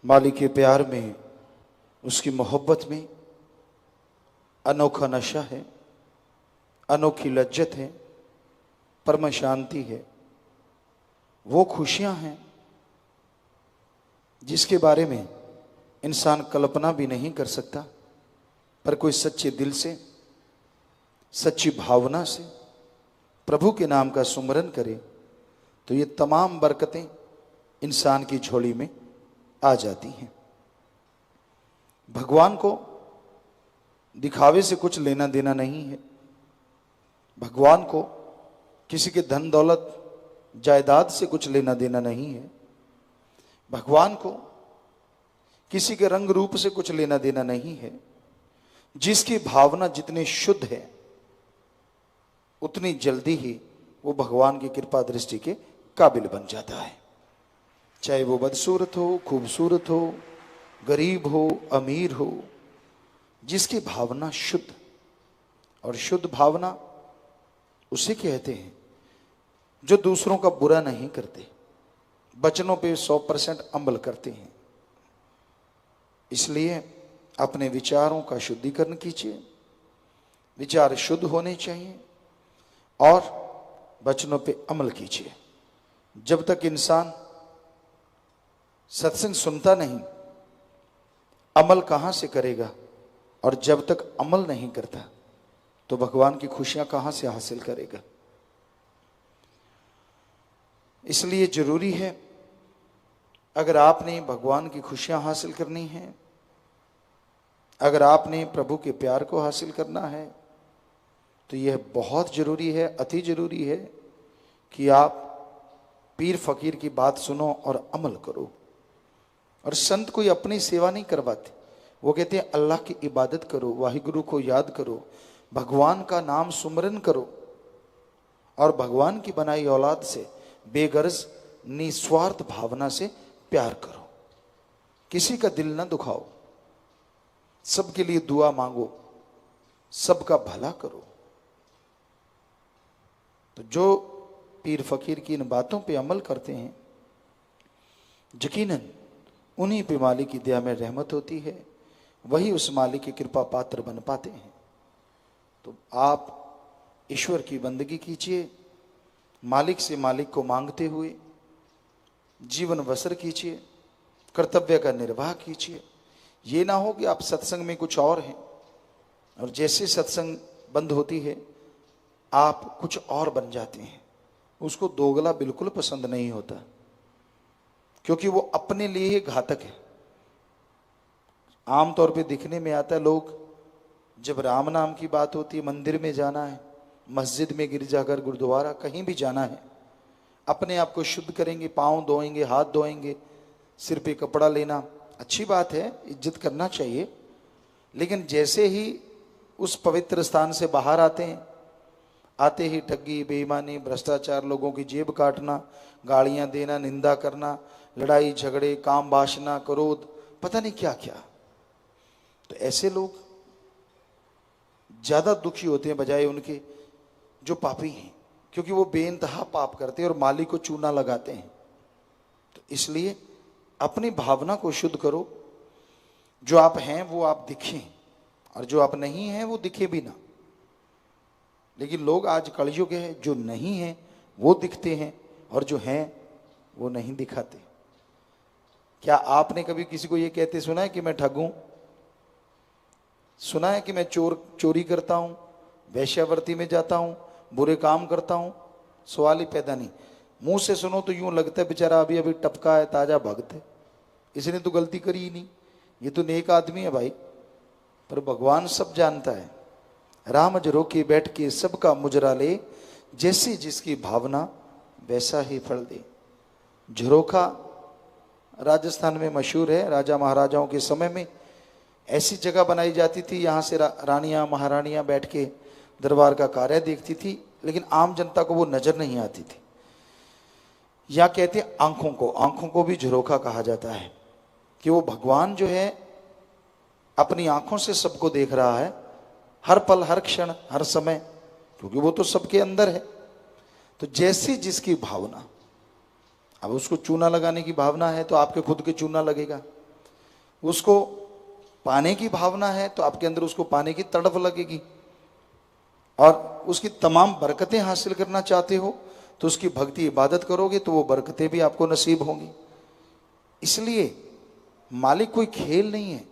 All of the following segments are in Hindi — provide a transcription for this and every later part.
मालिक के प्यार में, उसकी मोहब्बत में अनोखा नशा है, अनोखी लज्जत है, परम शांति है। वो खुशियां हैं जिसके बारे में इंसान कल्पना भी नहीं कर सकता, पर कोई सच्चे दिल से, सच्ची भावना से प्रभु के नाम का सुमरन करे तो ये तमाम बरकतें इंसान की झोली में आ जाती हैं। भगवान को दिखावे से कुछ लेना देना नहीं है। भगवान को किसी के धन दौलत जायदाद से कुछ लेना देना नहीं है। भगवान को किसी के रंग रूप से कुछ लेना देना नहीं है। जिसकी भावना जितनी शुद्ध है उतनी जल्दी ही वो भगवान की कृपा दृष्टि के काबिल बन जाता है। चाहे वो बदसूरत हो, खूबसूरत हो, गरीब हो, अमीर हो, जिसकी भावना शुद्ध, और शुद्ध भावना उसे कहते हैं जो दूसरों का बुरा नहीं करते, वचनों पे 100% अमल करते हैं। इसलिए अपने विचारों का शुद्धिकरण कीजिए। विचार शुद्ध होने चाहिए और वचनों पे अमल कीजिए। जब तक इंसान सत्संग सुनता नहीं, अमल कहां से करेगा? और जब तक अमल नहीं करता तो भगवान की खुशियां कहां से हासिल करेगा? इसलिए जरूरी है, अगर आपने भगवान की खुशियां हासिल करनी है, अगर आपने प्रभु के प्यार को हासिल करना है, तो यह बहुत जरूरी है, अति जरूरी है कि आप पीर फकीर की बात सुनो और अमल करो। और संत कोई अपनी सेवा नहीं करवाते, वो कहते हैं अल्लाह की इबादत करो, वाहिगुरु को याद करो, भगवान का नाम सुमरन करो और भगवान की बनाई औलाद से बेगर्ज निस्वार्थ भावना से प्यार करो। किसी का दिल ना दुखाओ, सबके लिए दुआ मांगो, सबका भला करो। तो जो पीर फकीर की इन बातों पे अमल करते हैं, यकीनन उन्हीं पे मालिक की दया में रहमत होती है, वही उस मालिक की कृपा पात्र बन पाते हैं। तो आप ईश्वर की बंदगी कीजिए, मालिक से मालिक को मांगते हुए जीवन बसर कीजिए, कर्तव्य का निर्वाह कीजिए। ये ना हो कि आप सत्संग में कुछ और हैं और जैसे सत्संग बंद होती है आप कुछ और बन जाते हैं। उसको दोगला बिल्कुल पसंद नहीं होता, क्योंकि वो अपने लिए ही घातक है। आमतौर पे दिखने में आता है, लोग जब राम नाम की बात होती है, मंदिर में जाना है, मस्जिद में, गिरजाघर, गुरुद्वारा, कहीं भी जाना है, अपने आप को शुद्ध करेंगे, पाँव धोएंगे, हाथ धोएंगे, सिर पे कपड़ा लेना, अच्छी बात है, इज्जत करना चाहिए। लेकिन जैसे ही उस पवित्र स्थान से बाहर आते हैं, आते ही ठगी, बेईमानी, भ्रष्टाचार, लोगों की जेब काटना, गालियां देना, निंदा करना, लड़ाई झगड़े, काम वासना, क्रोध, पता नहीं क्या क्या। तो ऐसे लोग ज्यादा दुखी होते हैं बजाय उनके जो पापी हैं, क्योंकि वो बेइंतहा पाप करते हैं और मालिक को चूना लगाते हैं। तो इसलिए अपनी भावना को शुद्ध करो। जो आप हैं वो आप दिखें, और जो आप नहीं हैं वो दिखे भी ना। लेकिन लोग आज कलयुग है, जो नहीं है वो दिखते हैं और जो हैं वो नहीं दिखाते। क्या आपने कभी किसी को ये कहते सुना है कि मैं ठग हूं? सुना है कि मैं चोरी करता हूं, वेश्यावृत्ति में जाता हूं, बुरे काम करता हूं? सवाल ही पैदा नहीं। मुंह से सुनो तो यूं लगता है बेचारा अभी अभी टपका है, ताजा भक्त है, इसने तो गलती करी ही नहीं, ये तो नेक आदमी है भाई। पर भगवान सब जानता है। राम जो रोके बैठ के सबका मुजरा ले, जैसी जिसकी भावना वैसा ही फल दे। झरोखा राजस्थान में मशहूर है। राजा महाराजाओं के समय में ऐसी जगह बनाई जाती थी, यहाँ से रानियां महारानियां बैठ के दरबार का कार्य देखती थी, लेकिन आम जनता को वो नजर नहीं आती थी। या कहते आंखों को भी झरोखा कहा जाता है, कि वो भगवान जो है अपनी आंखों से सबको देख रहा है, हर पल, हर क्षण, हर समय, क्योंकि वो तो सबके अंदर है। तो जैसी जिसकी भावना, अब उसको चूना लगाने की भावना है तो आपके खुद के चूना लगेगा, उसको पाने की भावना है तो आपके अंदर उसको पाने की तड़प लगेगी, और उसकी तमाम बरकतें हासिल करना चाहते हो तो उसकी भक्ति इबादत करोगे तो वो बरकतें भी आपको नसीब होंगी। इसलिए मालिक कोई खेल नहीं है,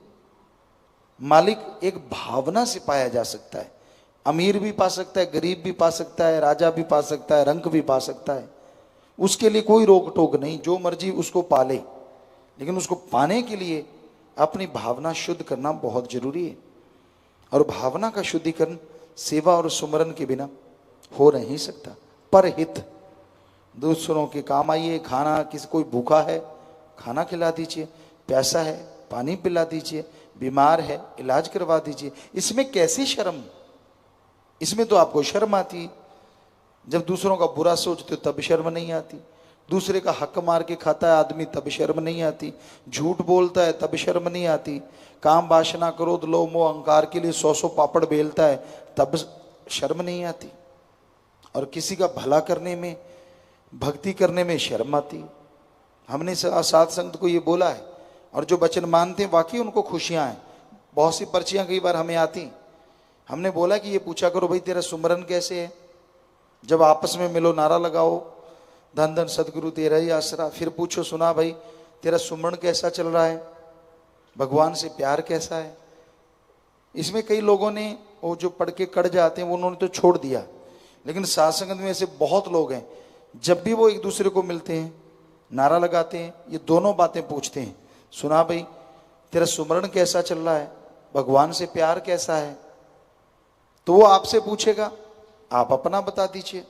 मालिक एक भावना से पाया जा सकता है। अमीर भी पा सकता है, गरीब भी पा सकता है, राजा भी पा सकता है, रंक भी पा सकता है, उसके लिए कोई रोक टोक नहीं, जो मर्जी उसको पाले। लेकिन उसको पाने के लिए अपनी भावना शुद्ध करना बहुत जरूरी है, और भावना का शुद्धिकरण सेवा और सुमरन के बिना हो नहीं सकता। परहित, दूसरों के काम आइए, खाना, किसी कोई भूखा है खाना खिला दीजिए, प्यासा है पानी पिला दीजिए, बीमार है इलाज करवा दीजिए। इसमें कैसी शर्म? इसमें तो आपको शर्म आती, जब दूसरों का बुरा सोचते हो तब शर्म नहीं आती, दूसरे का हक मार के खाता है आदमी तब शर्म नहीं आती, झूठ बोलता है तब शर्म नहीं आती, काम वासना क्रोध लोभ मोह अहंकार के लिए 100 पापड़ बेलता है तब शर्म नहीं आती, और किसी का भला करने में भक्ति करने में शर्म आती। हमने साध संगत को ये बोला है, और जो वचन मानते हैं वाकई उनको खुशियां हैं। बहुत सी पर्चियां कई बार हमें आती, हमने बोला कि ये पूछा करो भाई तेरा सुमरन कैसे है, जब आपस में मिलो नारा लगाओ धन धन सदगुरु तेरा ही आसरा, फिर पूछो सुना भाई तेरा सुमरन कैसा चल रहा है, भगवान से प्यार कैसा है। इसमें कई लोगों ने वो जो पढ़ के कड़ जाते हैं उन्होंने तो छोड़ दिया, लेकिन साध संगत में ऐसे बहुत लोग हैं जब भी वो एक दूसरे को मिलते हैं नारा लगाते हैं, ये दोनों बातें पूछते हैं, सुना भाई तेरा सुमरन कैसा चल रहा है, भगवान से प्यार कैसा है। तो वो आपसे पूछेगा, आप अपना बता दीजिए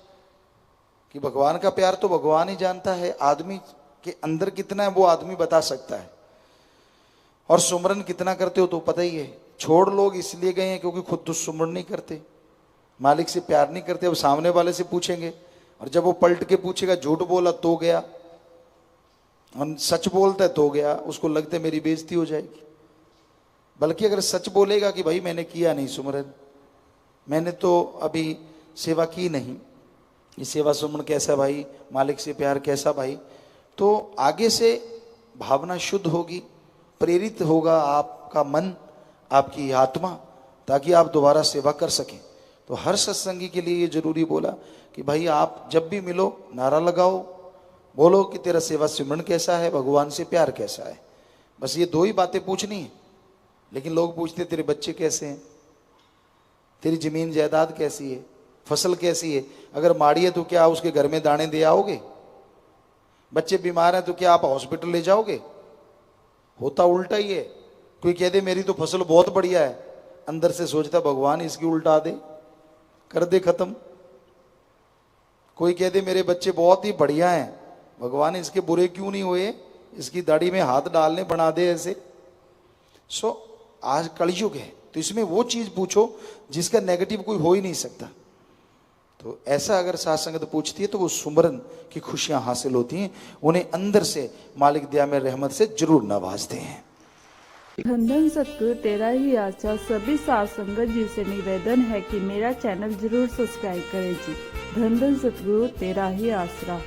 कि भगवान का प्यार तो भगवान ही जानता है, आदमी के अंदर कितना है वो आदमी बता सकता है, और सुमरन कितना करते हो तो पता ही है। छोड़ लोग इसलिए गए हैं क्योंकि खुद तो सुमरन नहीं करते, मालिक से प्यार नहीं करते। अब सामने वाले से पूछेंगे, और जब वो पलट के पूछेगा झूठ बोला तो गया, और सच बोलता है तो गया, उसको लगता है मेरी बेइज्जती हो जाएगी। बल्कि अगर सच बोलेगा कि भाई मैंने किया नहीं सुमरन, मैंने तो अभी सेवा की नहीं, ये सेवा सुमन कैसा भाई, मालिक से प्यार कैसा भाई, तो आगे से भावना शुद्ध होगी, प्रेरित होगा आपका मन, आपकी आत्मा, ताकि आप दोबारा सेवा कर सकें। तो हर सत्संगी के लिए ये जरूरी बोला कि भाई आप जब भी मिलो नारा लगाओ, बोलो कि तेरा सेवा सुमन कैसा है, भगवान से प्यार कैसा है। बस ये दो ही बातें पूछनी है। लेकिन लोग पूछते तेरे बच्चे कैसे हैं, तेरी जमीन जायदाद कैसी है, फसल कैसी है। अगर माड़ी है तो क्या उसके घर में दाने दे आओगे, बच्चे बीमार हैं तो क्या आप हॉस्पिटल ले जाओगे। होता उल्टा ही है। कोई कह दे मेरी तो फसल बहुत बढ़िया है, अंदर से सोचता भगवान इसकी उल्टा दे, कर दे खत्म। कोई कह दे मेरे बच्चे बहुत ही बढ़िया हैं, भगवान इसके बुरे क्यों नहीं हुए, इसकी दाढ़ी में हाथ डालने बना दे ऐसे। आज कलयुग है, तो इसमें वो चीज पूछो जिसका नेगेटिव कोई हो ही नहीं सकता। तो ऐसा अगर साध संगत पूछती है तो वो सुमरन की खुशियां हासिल होती हैं, उन्हें अंदर से मालिक दया में रहमत से जरूर नवाजते हैं। धन धन सतगुरु तेरा ही आशा। सभी साध संगत जी से निवेदन है कि मेरा चैनल जरूर सब्सक्राइब करें जी। धन धन सतगुरु तेरा ही आसरा।